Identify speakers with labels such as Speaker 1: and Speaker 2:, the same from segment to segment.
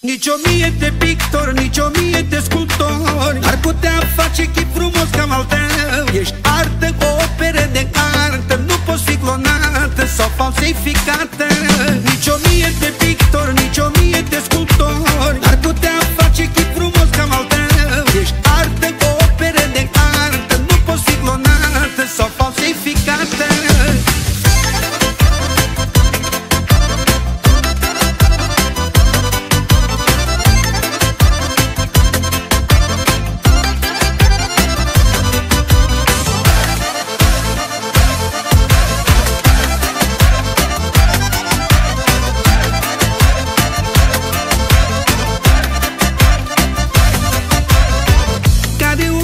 Speaker 1: Nici 1000 de pictori, nici 1000 de sculptori ar putea face chip frumos cam al tău. Ești artă, o operă de artă, nu poți fi clonată sau falsificată. Nici 1000 de pictori, nici 1000 de sculptori ar putea face chip frumos cam al tău. Ești artă, o operă de artă, nu poți fi clonată sau falsificată.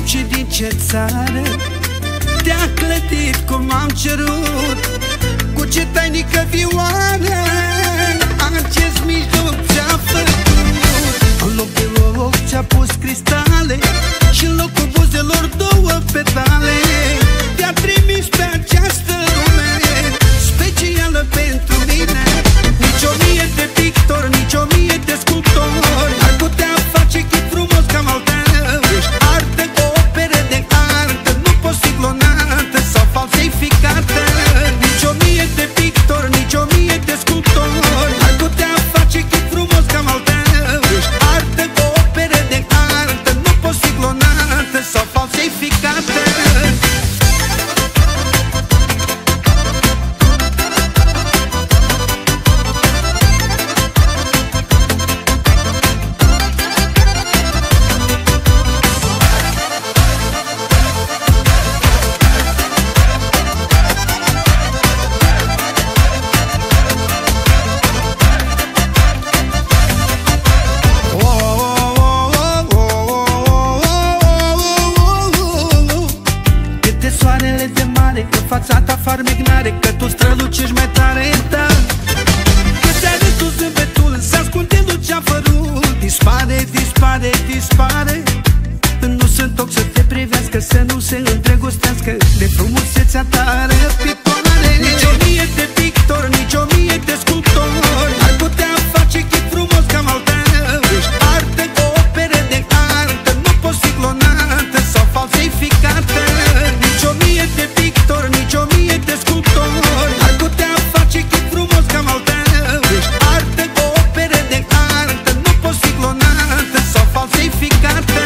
Speaker 1: Și din ce țară te-a clădit cum am cerut? Cu ce tainică vioară acest mijloc ți-a făcut? În loc de ochi ți-a pus cristale și în locul buzelor două petale. Te-a trimis pe această lume specială pentru mine. Nici 1000 de pictori, nici 1000 de sculptori ar putea face chip frumos cam al tău. Ești artă, o operă de artă, nu poți fi clonată sau falsificată. Nici 1000 de pictori, nici 1000 de sculptori ar putea face chip frumos cam al tău. Ești artă, o operă de artă, nu poți fi clonată sau falsificată. Soarele de mare, că fața ta farmecnare, că tu strălucești mai tare, da. Că ți-are tu zâmbetul, se ascunde luceafărul. Dispare, dispare, dispare. Nu sunt ochi să te privească, să nu se îndrăgostească de frumusețea ta răpitoare. Nici 1000 de pictori, nici 1000 de sculptori ar putea face chip frumos cam al tău. Ești artă, o operă de artă, nu poți fi clonată sau falsificată. Nici 1000 de pictori, nici 1000 de sculptori ar putea face chip frumos cam al tău. Ești artă, o operă de artă, nu poți fi clonată sau falsificată.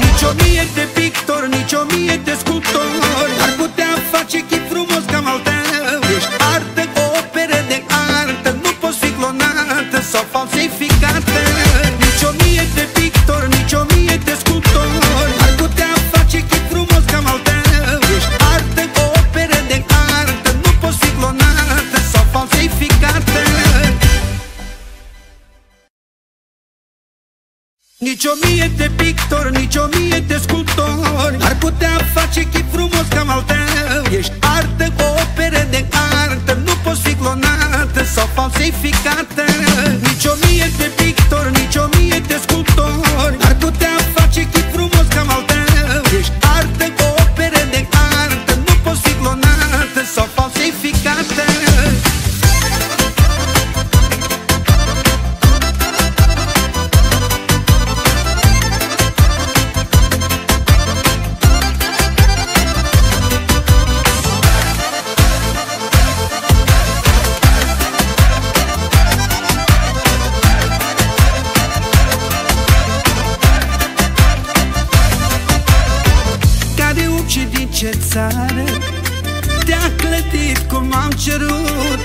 Speaker 1: Nici 1000 de pictori, nici 1000 de sculptori ar putea face chip frumos cam al tău. Ești artă, o operă de artă, nu poți fi clonată sau falsificată. Nici 1000 de pictori, nici 1000 de sculptori ar putea face chip frumos cam al tău. Ești artă, o operă de artă, nu poți fi clonată sau falsificată. Nici 1000 de pictori, nici 1000 de sculptori ar putea face chip frumos cam al tău. Ești artă, o operă de artă, nu poți fi clonată sau falsificată. Nici 1000 de pictori, nici 1000 de sculptori ar putea face chip frumos cam al tău. Ești artă, o operă de artă, nu poți fi clonată sau falsificată. Și din ce țară te-a clădit cum am cerut?